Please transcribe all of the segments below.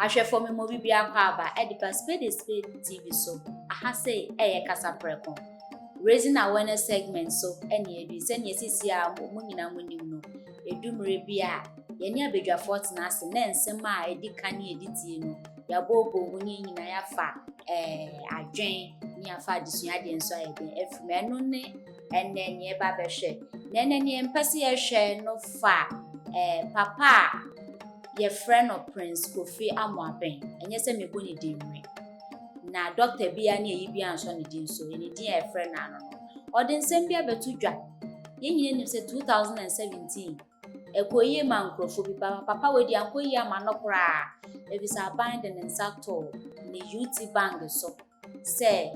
Ahwe for me mo bibia kwa aba edipa Spade TV so aha say Kasapreko raising awareness segment so ene edu se ne sisi a mo nyina monim no edumre bia ye ne abedwafo tena ase na ensem a edika ne editie no ya bobo ho nyina ya fa adwen ne ya fa adesua de nso ayebe efme no ne enne ne ba behwe nene ne empese ye hwe no fa papa your friend of Prince Kofi Amoaben enye se me boni dinwe na doctor bia na eyi bia nso ne din so eni din e friend na no odin nsem bia betudwa ye nyine nim se 2017 ekoyi ma nkrofo bi papa wedi ankoyi ama no kra ebisa bind and sato ne UT bank so se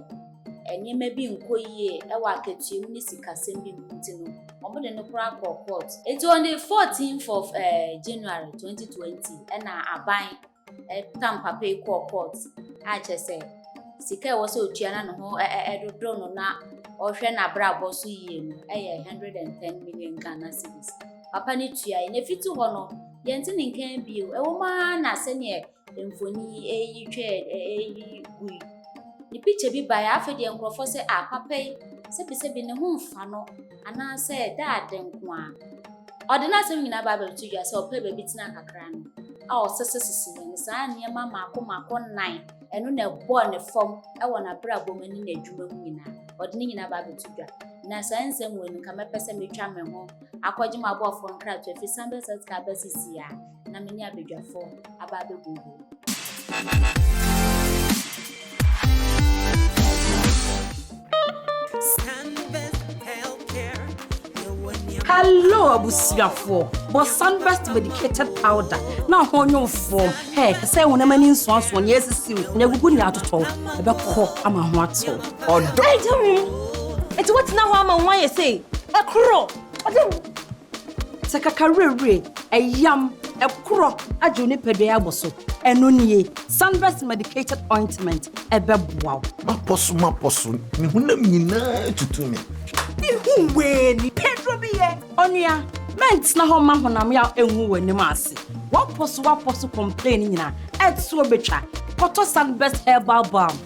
enye me bi nkoyi e wa aketuem ni sikasem bi mutino ombode no kra court. It on the 14th of January 2020 and aban Tampa pay court I just say sika was so tiana no ho edodo no na ohwe na bra boso yie no 110 million Ghana cedis papa ni tua e na fitu ho no yenti ni nkan bio e wo ma na se ne emfoni eyi twe gui ni picture bi ba ya afede nkrofo se papa sebi ne ho mfa no ana se da denko a odina sem nyina ba ba tudwa se opa ba bitina kakra no a osesesese ne sa ne ma mako nine eno na bo ne fom e wona bra bomani na adwuma mu nyina odina nyina ba ba tudwa na sa ensem woni ka mepese metwa me ho akwaji ma bo fo nkra to fi sambe set ka basisi a na meni abedwafo aba be gugu. Hello, abusiafo. But Sunbest medicated powder. Now on your form. Hey, say when a man in swans one yes is you. Never good out at all. About cock, I'm a what so. Or don't. It's what now I'm why you say. A crow. Take a career, a yam, a crow, a juniper de aboso. And only Sunbest medicated ointment. A beb wow. My possum. You to me. Who when Pedro be onia ments na ho ma honam ya enwu wani maase what posso complaining na et so betwa koto Sunbest herbal balm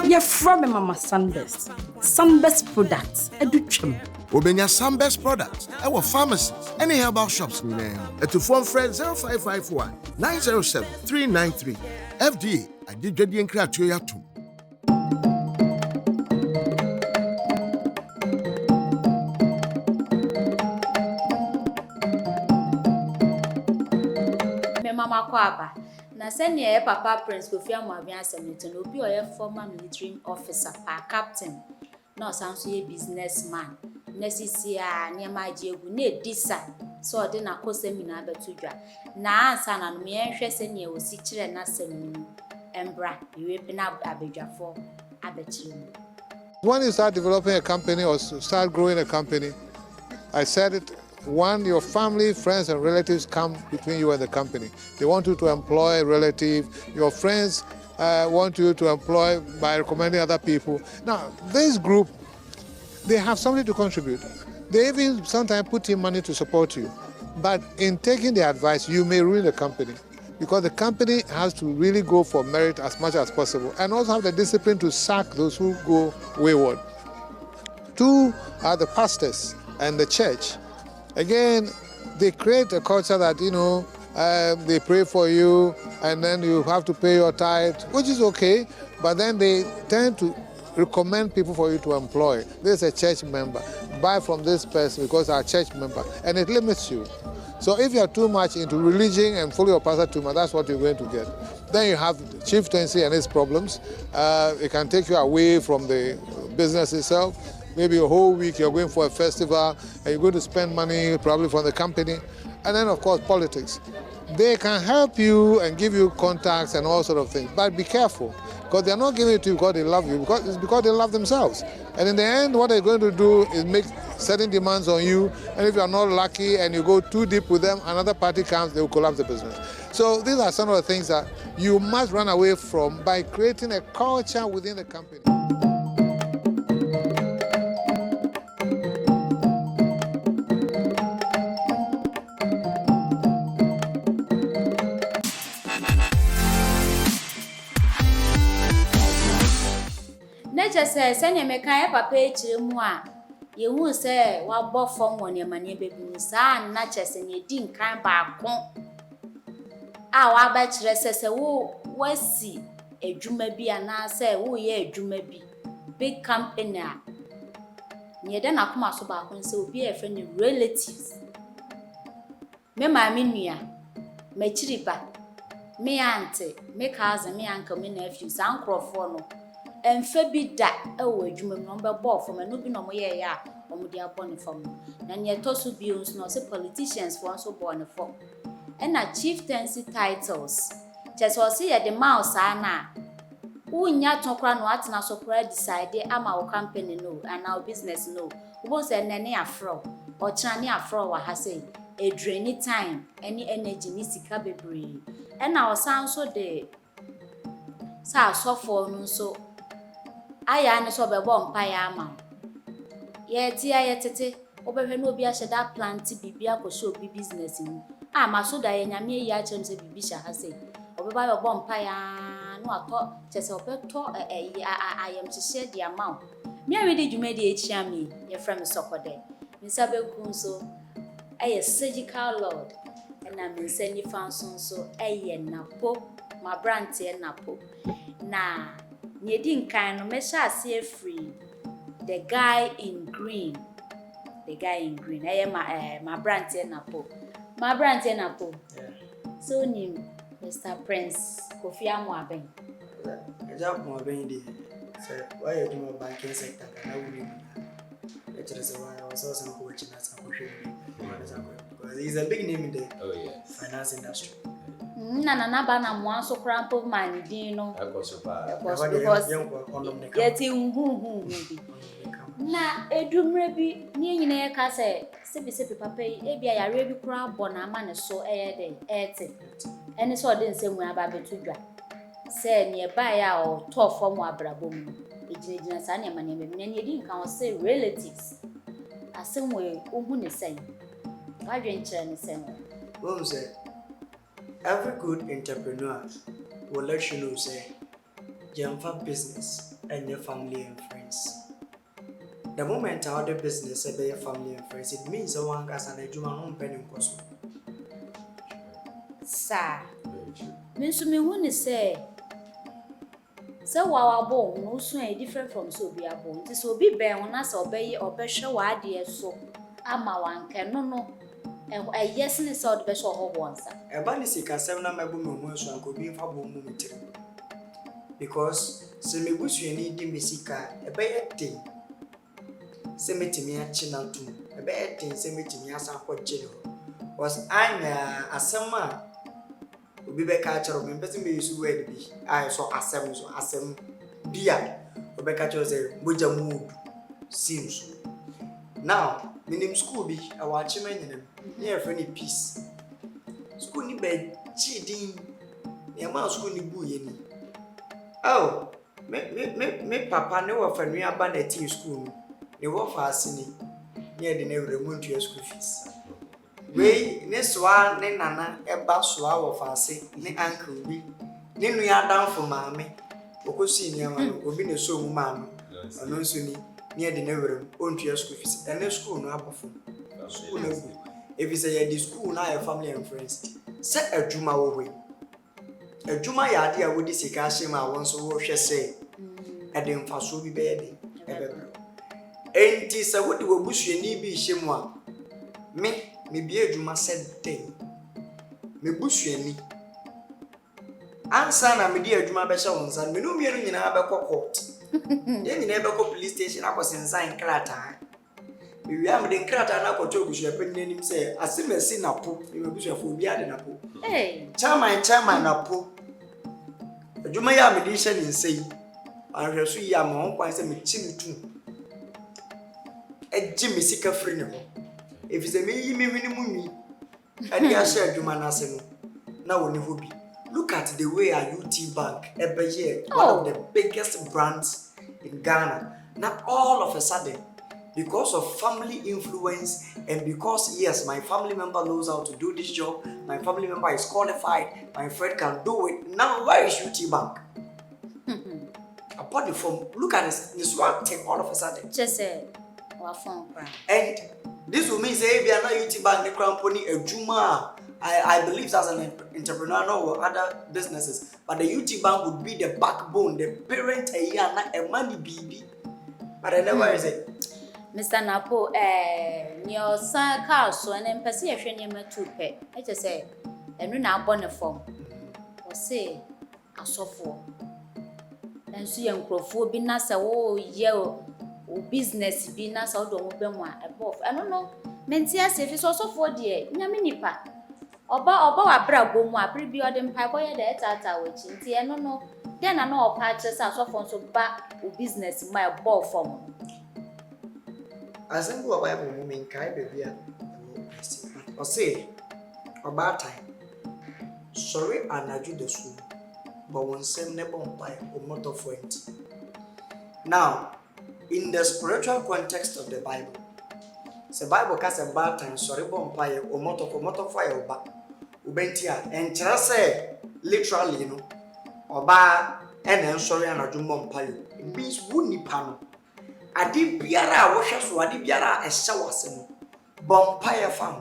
ye from mama Sunbest products edutwem Obenya Sunbest products our pharmacies any herbal shops at to phone friend 0551 907 393 FDA I did jadi enkra tuya tum. Mama kwaba na senior papa Prince Kofi Amoaben asemito no bi oye former military officer captain no sanso ye businessman na sisi a niam agegu na edisa so de na kosemina betudwa na ansa na no me hwe senior osi kire na semu embra iwe na abedwafo abechire. When you start developing a company or start growing a company, I said it. One, your family, friends, and relatives come between you and the company. They want you to employ a relative. Your friends want you to employ by recommending other people. Now, this group, they have something to contribute. They even sometimes put in money to support you. But in taking their advice, you may ruin the company because the company has to really go for merit as much as possible and also have the discipline to sack those who go wayward. Two are the pastors and the church. Again, they create a culture that, they pray for you and then you have to pay your tithe, which is okay, but then they tend to recommend people for you to employ. This is a church member. Buy from this person because they're a church member, and it limits you. So if you're too much into religion and follow your pastor too much, that's what you're going to get. Then you have chieftaincy and its problems. It can take you away from the business itself. Maybe a whole week you're going for a festival and you're going to spend money probably from the company. And then, of course, politics. They can help you and give you contacts and all sort of things. But be careful, because they're not giving it to you because they love you, it's because they love themselves. And in the end, what they're going to do is make certain demands on you. And if you're not lucky and you go too deep with them, another party comes, they will collapse the business. So these are some of the things that you must run away from by creating a culture within the company. say send me kan papa echire mu a ye hu say wa bo fom won emane bebi sa na chese ne di nkan ba ko a wa ba chire se wo wasi adwuma bi ana say wo ye adwuma bi big company a ne de na koma so ba ko say obi e fe ne relatives me ma me nua me chiri ba me auntie me cousin me uncle me nephew san crofo no emfa bi da e wo adwuma no be bo fo me no bi no mo ye ya o mo dia bo ne fo na ne to so bi ons no se politicians for so bo ne fo e na chieftaincy titles just o se ye the mouse ana unya tokra no atena so kra decide ama wo company no and our business no wo se ne afro o kira ne afro wa ha say e drain time any energy ni sika bebre e na o san so de sa so for no so aya ne so be bo mpa ya ama ye ti aye tete obehwe no obi a sheda plant bibia ko show bi business ni ama so da ye nyame yi a chem se bibi sha ha sei obeba be bo mpa ya no ato chese obeto ayam chihye di amount me a we di dwuma di echi ami ye from sokode me sabe kun so aye surgical lord na me sani fanson so aye napo ma brand e napo na nye di nkan no me sha ase free the guy in green aye ma brand e napo so ni Mr. Prince Kofi Amoaben job mo ben di say why you do banking sector na we it is why I was also coaching as a coach because he's a big name in the finance industry. Na ba na mo anso krampo man din no Because yeti hu bi na edumre bi ni nyina ye ka say sebi papa e bia yare bi kura bo na ama ne so de ete ene so de nsemu aba betudwa say ne ba ya o to fom abrabo mu ejinejina sa ne mane me ne di nkan o say relatives asem we ohu ne say wadwen kire ne say Mom say every good entrepreneur will let you know say Jamfa business and your family and friends. The moment I order business about your family and friends, it means someone has an education penny cost. Sir, me so me hu ne say wa bo no so e different from so bi abo nti so bi ben wona say obehwe wa ade so ama wanke no yes ne say obehwe ho bonsa E ba ni sika sem na mabu me hu so anko bi fa bo mu mitiri because se me busu ani di me sika e ba yete se metimi a chi na tu e ba yete se metimi asa ko jelo was anya asema obi be ka chero me pese me use word bi I so asem bia obi ka chero say boja mood seems now minim school bi awachi manyinem near friendly peace school ni be chidin e ma school ni bu ye ni oh me papa ne wo fa nua ba na tea school ni wo fa asini near the never month school fees we ne swa ne nana eba swa wo fa ase ne uncle bi ne nua dan fo maame okosi ni ama obi ne so mu maame ono nso ni near the never ontua school fees and school no abofo school no go if you say the school na your family and friends say adwuma wo we adwuma ya ade a wodi sika ahye ma won so wo hwe say ade mfaso bi be de ebebro enti se wodi wo busuani bi hye mu a me bi adwuma said day me busuani ansa na me di adwuma be hye won san me no mienu nyina be court ye nyina be police station akosensan krata we am the krata na koto busu epenin nim say asemesi na po me busu afo bi ade na po chairman na po adwuma ya me di hye ni nsei ahweso ya ma on kwan say me chimitu eji me sika free ne ho if say me yi me hwini mu nwi ade ya hye adwuma na se no na woni ho bi look at the way a UT Bank here, one of the biggest brands in Ghana. Now all of a sudden, because of family influence and because yes, my family member knows how to do this job, my family member is qualified, my friend can do it. Now where is UT Bank? body form. Look at this one take all of a sudden. Just say, phone. And this will mean say if you are not UT bank the crown pony a juma. I believe as an entrepreneur or other businesses, but the UT bank would be the backbone, the parent a money baby. But I never say, Mr. Napo, your son car so and then pursue a train you to pay. I just say, and we now born a form or say a software. And so young crowfoot be nasa, oh, yell, business be nasa, or don't be one above. I don't know. Mentias if it's also for dear, Yaminipa. Oba abra bomu abri bi odem pai boy de tata wechi nti e no no den na no opa chese asofo so ba o business my ball form asembu oba e bomu min kai baby a o say oba time sorry anaju the school but one same ne bon pai o motor point. Now in the spiritual context of the Bible, the Bible has a bad time sorry bon pai o motor fire oba ubentia and say literally you know oba and sorry anaju bon pai it means wuni pano ade biara wo hwe so ade biara a hye wasem bon pai fam.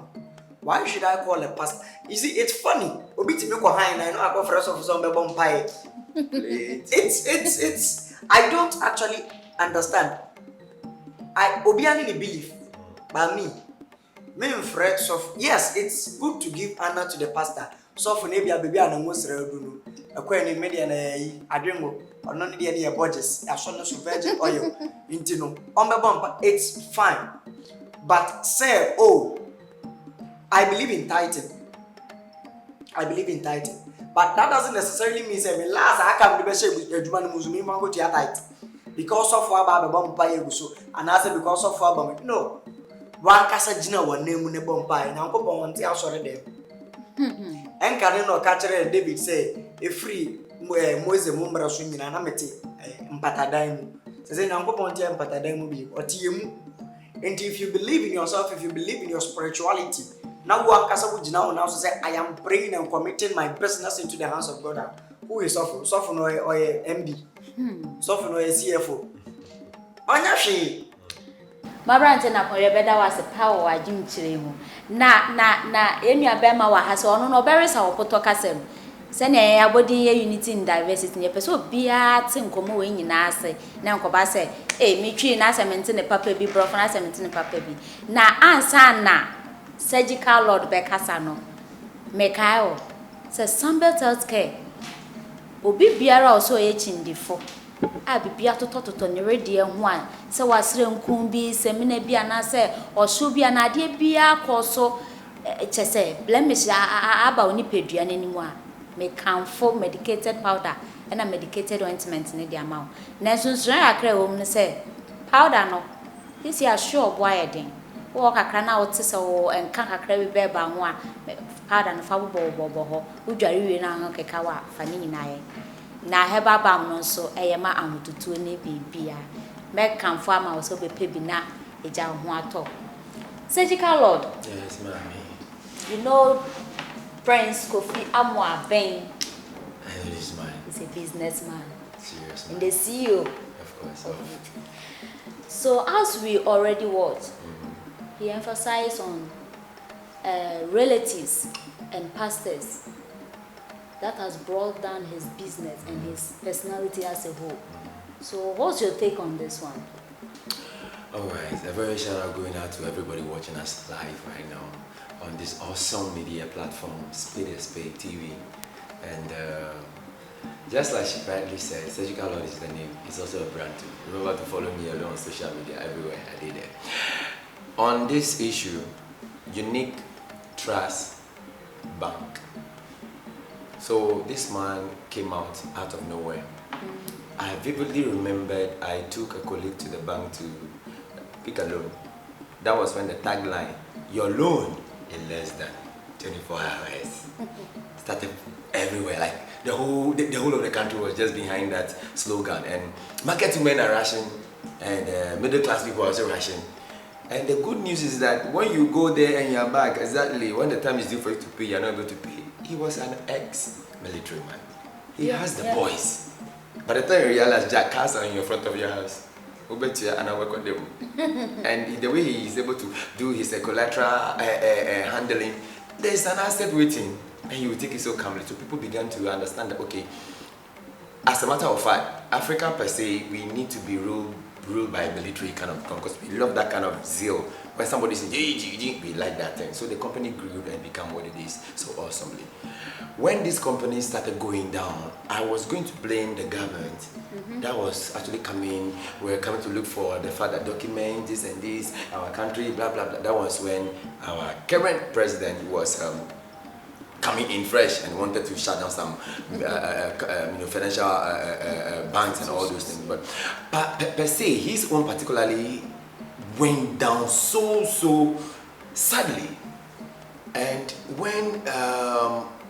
Why should I call a pastor? You see, it's funny. Obi ti me ko han na I know I go first of some bon pai. It's I don't actually understand. I obiani ni believe, but me afraid of yes, it's good to give honor to the pastor. So for nebia baby and most redo no. Akwa ni media na adwengo ono ne de na budgets. Aso no so virgin oil. Inti no. Ombebompa it's fine. But say oh I believe in tithing. But that doesn't necessarily mean say me last I can be say adwuma no muzumi man go to your tithe. Because of what Baba bompa yeguso and I say because of what no. One kasa jina wa name ne bompa na ko bon nti asore dem. Enka no ka kire David say e free Moses mumbra so nyina na mete mpatadan mu. Say na ko bon nti mpatadan mu bi otie mu. And if you believe in yourself, if you believe in your spirituality, now one kasa wo jina now so say I am praying and committing my business into the hands of God. Who is suffer? Suffer no or MD. Suffer no CFO. Onya hwe. Mabrante na ko rebeda was power wa jim kire mu. Na enua bema wa ha so ono no berisa wo poto kasem. Se na ya body unity in diversity ne person bia tinkomo we nyina ase na nkoba se metwi na asement ne papa bi brofo na asement ne papa bi na ansa na surgical lord bekasa no mekaio se Spade healthcare obi biara oso ye chindifo a bibia totototo ne ready ho an se wasere nkun bi se mena bia na se osho bia na ade bia koso chese blemish aba oni pedua nanimu a me camphor medicated powder and a medicated ointment in the amount. Nations Rakre woman say powder no. This is sure boy ding. Walk a crana or tissel and can't crabby bear by one powder and foul bobo, who jari na kekawa, fanny nae. Na heba bam no so a yama am to 20 beer. Make camphor also be pebina a jam huato. Surgical Lord. Yes, mammy. You know Prince Kofi Amwa Ben. I know this man. He's a businessman. Serious And man. the CEO. Of course. Of it. So as we already watched, he emphasized on relatives and pastors. That has brought down his business and his personality as a whole. So what's your take on this one? Alright, a very shout out going out to everybody watching us live right now on this awesome media platform, Spade TV. And just like she rightly said, Surgical Lord is the name. It's also a brand too. Remember to follow me on social media everywhere. I did it. On this issue, Unique Trust Bank. So this man came out of nowhere. I vividly remembered I took a colleague to the bank to pick a loan. That was when the tagline, your loan in less than 24 hours, started everywhere. Like the whole of the country was just behind that slogan. And market women are rushing, and middle class people are also rushing. And the good news is that when you go there and you're back, exactly when the time is due for you to pay, you're not able to pay. He was an ex-military man. He has the voice. By the time you realize Jack cars are in your front of your house, and I work on them. And the way he is able to do his collateral handling, there is an asset waiting, and he will take it so calmly. So people began to understand that, okay, as a matter of fact, Africa per se, we need to be ruled by military kind of, because we love that kind of zeal. When somebody says, we like that thing. So the company grew and became what it is so awesomely. When this company started going down, I was going to blame the government. That was actually coming, we were coming to look for the fact that document this and this, our country, blah, blah, blah. That was when our current president was coming in fresh and wanted to shut down some financial banks and all those things. But per se, his own particularly went down so sadly. And when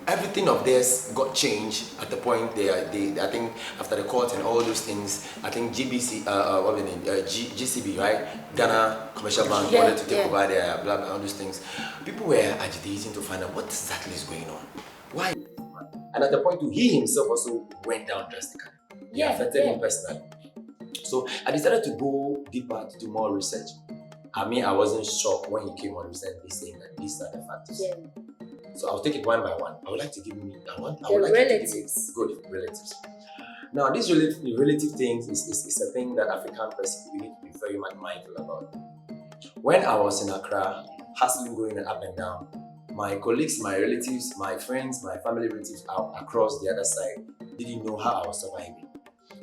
everything of theirs got changed at the point I think after the court and all those things, I think GCB, right? Ghana Commercial Bank wanted to take over their blah blah all those things. People were agitating to find out what exactly is going on. Why? And at the point he himself also went down drastically. It affected him personally. So I decided to go deeper to do more research. I mean, I wasn't shocked when he came on recently saying that these are the factors. So I'll take it one by one. I would like to give me relatives. Good relatives. Now, these relative things is a thing that African person we need to be very much mindful about. When I was in Accra, hustling, going up and down, my colleagues, my relatives, my friends, my family relatives out across the other side didn't know how I was surviving.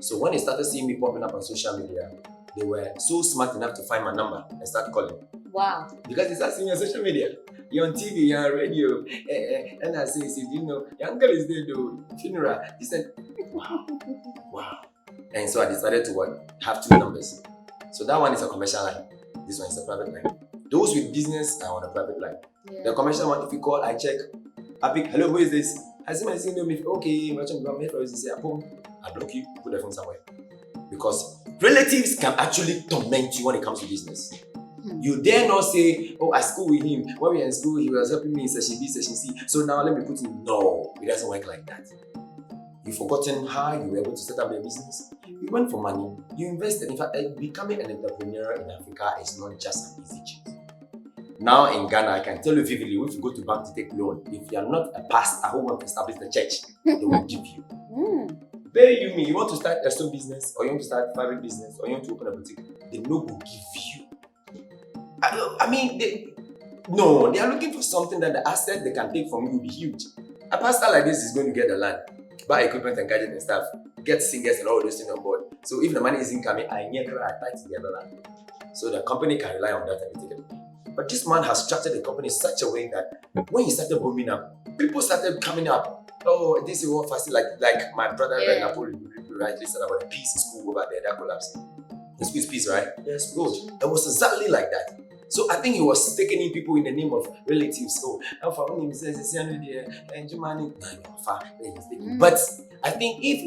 So when they started seeing me popping up on social media, they were so smart enough to find my number and start calling. Wow. Because they start seeing me on social media. You're on TV, you're on radio. And I say, you know, your uncle is there, though. Funeral. He said, wow. And so I decided to have two numbers. So that one is a commercial line. This one is a private line. Those with business are on a private line. The commercial one, if you call, I check. I pick, hello, who is this? I see my signal, okay, I block you, put the phone somewhere. Because relatives can actually torment you when it comes to business. You dare not say, oh, I school with him. When we were in school, he was helping me in session B, session C. So now let me put him. No, it doesn't work like that. You've forgotten how you were able to set up your business. You went for money, you invested. In fact, becoming an entrepreneur in Africa is not just an easy cheat. Now in Ghana, I can tell you vividly, if you go to bank to take loan, if you are not a pastor who wants to establish the church, they will give you. Bear you me, you want to start a store business, or you want to start a fabric business, or you want to open a boutique, they no will give you. I mean, they are looking for something that the asset they can take from you will be huge. A pastor like this is going to get the land, buy equipment and gadgets and stuff, get singers and all those things on board. So if the money isn't coming, I tie together land. So the company can rely on that and take it. But this man has structured the company in such a way that when he started booming up, people started coming up. Oh, this is what fast, like my brother Napoleon rightly said about the peace school over there that collapsed. It's peace, right? Yes, good. It was exactly like that. So I think he was taking in people in the name of relatives. So but I think if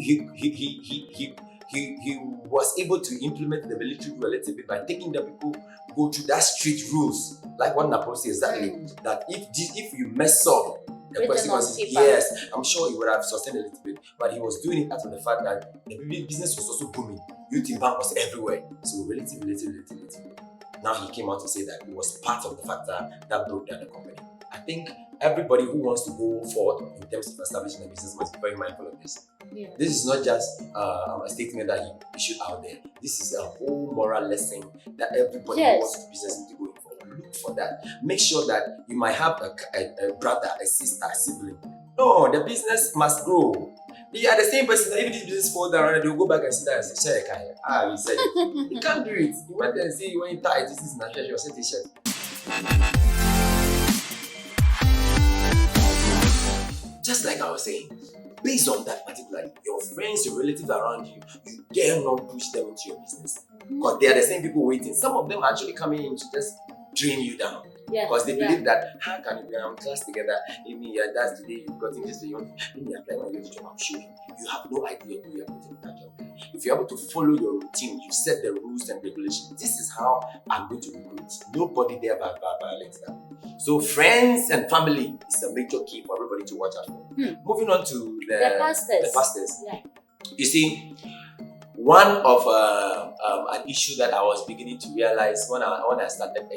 he was able to implement the military relatively by taking the people go to that strict rules, like what Napoleon says exactly, that if you mess up, the consequences, yes, I'm sure he would have sustained a little bit, but he was doing it out of the fact that the business was also booming. Youth bank was everywhere. So relative. Now he came out to say that it was part of the factor that broke down the company. I think everybody who wants to go forward in terms of establishing a business must be very mindful of this. Yeah. This is not just a statement that he issued out there. This is a whole moral lesson that everybody who wants to business need to go for. Look for that. Make sure that you might have a brother, a sister, a sibling. No, the business must grow. They are the same person that if this business falls down, they will go back and sit down and say, Share, we said it. You can't do it. You went there and say, when you tie this is not your t-shirt. Just like I was saying, based on that particularly, your friends, your relatives around you, you dare not push them into your business. Because they are the same people waiting. Some of them are actually coming in to just drain you down. Because they believe that, how can you be in class together? That's today, you've got this, you apply my job, I'm showing you have no idea who you're putting in that job. If you're able to follow your routine, you set the rules and regulations. This is how I'm going to recruit. Nobody there violates that. So friends and family is a major key for everybody to watch out for. Moving on to the pastors. Yeah. You see, one of an issue that I was beginning to realize when I started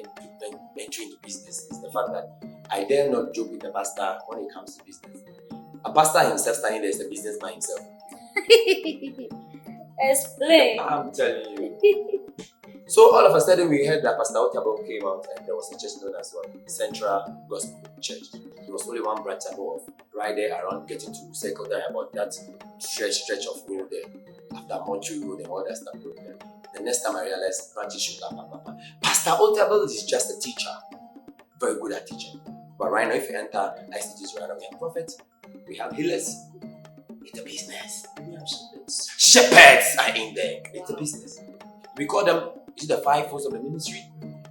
entering the business is the fact that I dare not joke with the pastor when it comes to business. A pastor himself standing there is a business by himself. Explain. I'm telling you. So all of a sudden we heard that Pastor Otabo came out and there was a church known as Central Gospel Church. There was only one branch above, right there around getting to Circle there about that stretch of road there. After Montreal Road and all that stuff. The next time I realized branches should up. Pastor Otabo is just a teacher. Very good at teaching. But right now if you enter ICTs right now, we have prophets, we have healers. It's a business. We have shepherds. Shepherds are in there. It's a business. We call them the five folds of the ministry.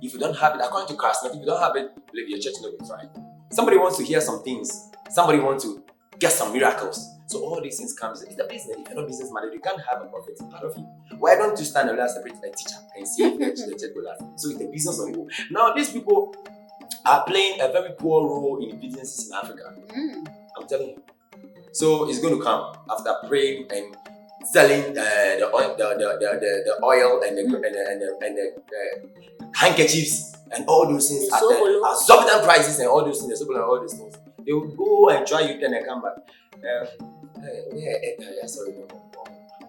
If you don't have it, according to Christ, if you don't have it, believe your church will be right. Somebody wants to hear some things. Somebody wants to get some miracles. So all these things comes. It's a business. If you're not business minded, you can't have a prophet part of you. Why don't you stand and separate a teacher and see if the church will last? So it's a business on you. Now these people are playing a very poor role in businesses in Africa. I'm telling you. So it's going to come after praying and selling the oil and the handkerchiefs and all those things at the exorbitant prices and all those things. They will go and try you then and come back. Sorry, no.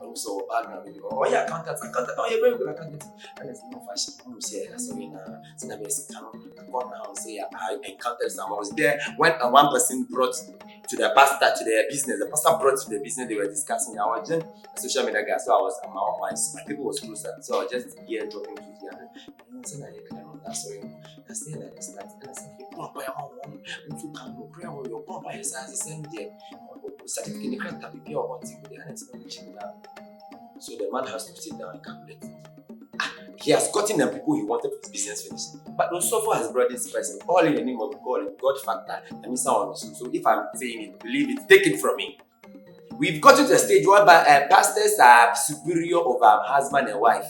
Also, oh yeah, accountant. Oh, you're very good accountant. And it's no fashion. I'm saying, sorry, I encountered someone. I was there when one person brought to the pastor, to their business. The pastor brought to the business they were discussing. I was just a social media guy, so I was my people was closer. So I was just here dropping to the other. And I said, I said, I said, and I said, you can't pray or your papa is as the same day. Certificate, you can't be pure about it. So the man has to sit down and calculate. He has gotten the people he wanted for his business finished. But also has brought this person all in the name of God and God factor. I mean, someone. So if I'm saying it, believe it, take it from me. We've gotten to a stage whereby pastors are superior over husband and wife.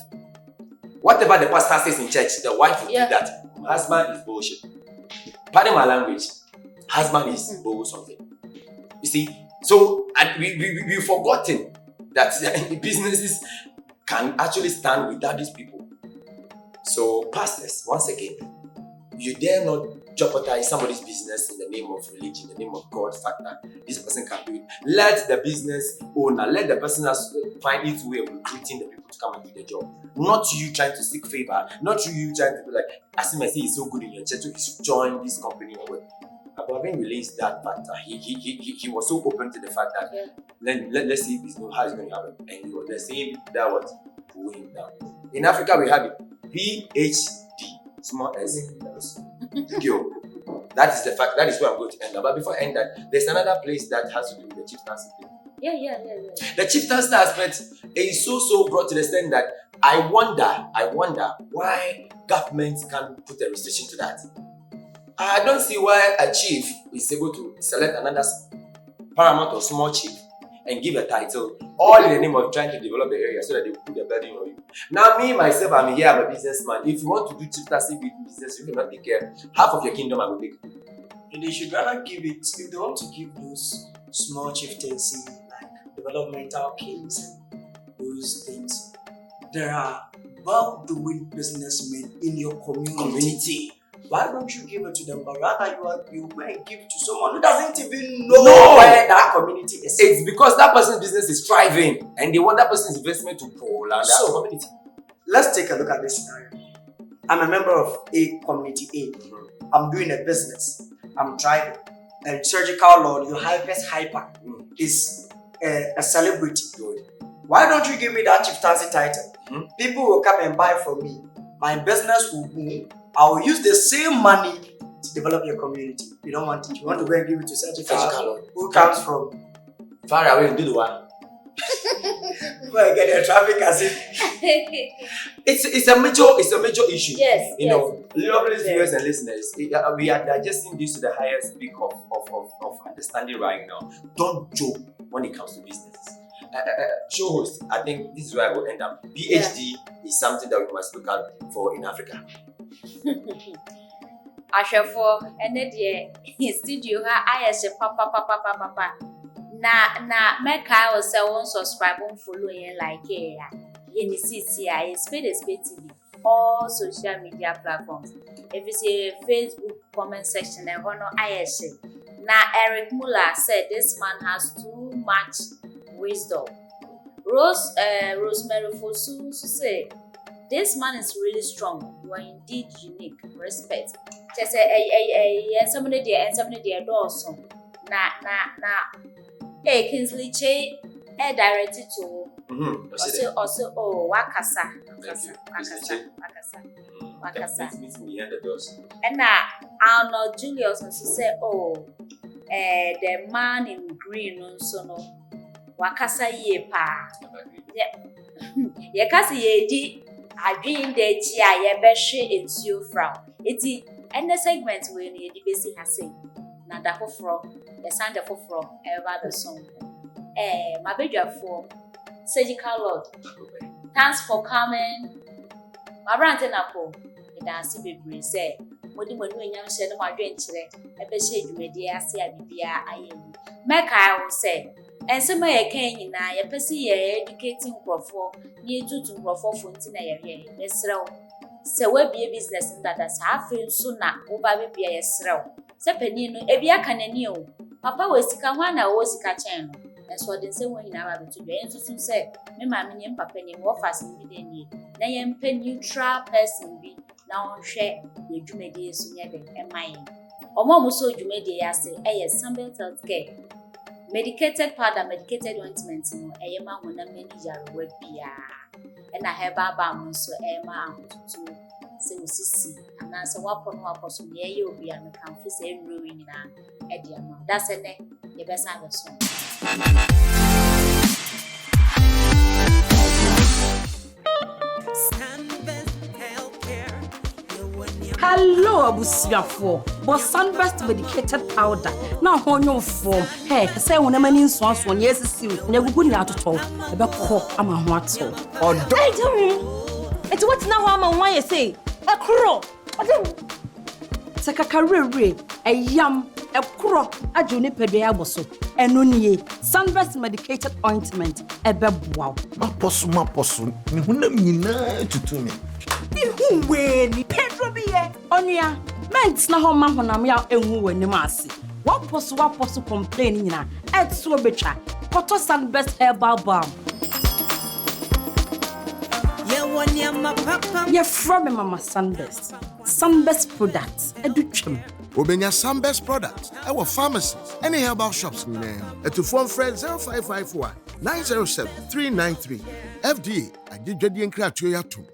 Whatever the pastor says in church, the wife will do that. Husband is bullshit. Pardon my language. Husband is bull something. You see? So and we've forgotten that businesses can actually stand without these people. So pastors, once again, you dare not jeopardize somebody's business in the name of religion, in the name of God factor. This person can do it. Let the business owner, let the person find its way of recruiting the people to come and do the job. Not you trying to seek favor, not you trying to be like, Asim, I see he's so good in your church, so he should join this company or what. But having released that factor, he was so open to the fact that let's see if it's how it's going to happen. And he was saying that was going down. In Africa, we have it. PhD, small s. Yo, that is the fact. That is where I'm going to end up. But before I end that, there's another place that has to do with the chieftaincy thing. Yeah. The chieftaincy aspect is so brought to the extent that I wonder why governments can't put a restriction to that. I don't see why a chief is able to select another paramount or small chief and give a title, all in the name of trying to develop the area so that they will put the burden on you. Now, me, myself, I'm here, I'm a businessman. If you want to do chieftaincy with business, you cannot take care. Half of your kingdom I will take. And they should rather give it, if they want to give those small chieftaincy, like developmental kings and those things, there are well-doing businessmen in your community. Why don't you give it to them? But rather you go and give it to someone who doesn't even know where that community is. It's because that person's business is thriving and they want that person's investment to pull out that community. Let's take a look at this scenario. I'm a member of a community A. I'm doing a business. I'm thriving. And surgical lord, your hyper is a celebrity. Why don't you give me that chieftaincy title? People will come and buy from me. My business will boom. I will use the same money to develop your community. You don't want it. You want to go and give it to surgical lord who comes from far away and do the one. Go and get your traffic as if it's a major issue. Yes. You know, lovely viewers and listeners, we are digesting this to the highest peak of understanding right now. Don't joke when it comes to business. Show host, I think this is where I will end up. PhD is something that we must look at for in Africa. Ashafo, and then studio ha I as a papa. na meka wo say won subscribe on follow yen like ya yen CCI Spade TV all social media platforms if you see Facebook comment section and hono ayeshe na Eric Muller said this man has too much wisdom. Rosemary Fosu say this man is really strong. You are indeed unique. Respect. Just say somebody there and somebody there also. Na Kingsley Che directed to also Wakasa. Meet me at the doors. And Arnold Julius also say the man in green also no Wakasa ye pa. Ye kasi ye di adwin de chi a ye behwe ensuo fra. Eti ene segment we no ye di besi ha say. Na da foforo, the sound the foforo ever the song. My bedwafo surgical lord. Thanks for coming. My brand na po. E dance bebre say. Modi enyam hye no madwen kire. E be hye dwumadi ase a bibia ayewu. Make I will say and some may can na ye pesi ye educating crofo ye tutu crofo fonti na ye yesrew se we be business ndada sa afen so na wo ba be bia yesrew se pani no e bia kanani o papa we sika ho na wo sika chen no enso de se wo hina ba betu be ensusu se me ma me nyem papa ni wo fast ni de ni na ye mpa neutral person bi na onhwe ye dwumadi so nye de e man omo mo so dwumadi ya se e Spade healthcare medicated powder, medicated ointment, no, Emma when a manager web bia, and I have a balm so Emma to say, and answer what person near you be and can face a ruin in a dear. That's a neck, the best I was song. Hello, abusiafo. But sunburst medicated powder. Now on your form. Hey, say when a man in swans one yes is never good now to talk about cock. I'm a what Or it's what now I'm why you say a crow. Take a career, a yam, a crow, a junior pedia and only sunburst medicated ointment, a beb wow. Maposu, to me. When Pedro be onia, men's na home man am ya enwu ni masi. What posu complaining na et so betra. Koto sunburst herbal balm. Ye from mama sunburst. Sunburst products educhem. Obenya Sunburst products. Our pharmacies. Any herbal shops name. To phone friend 0551 907 393. FDA. I did Jedi and Kratio Yatum.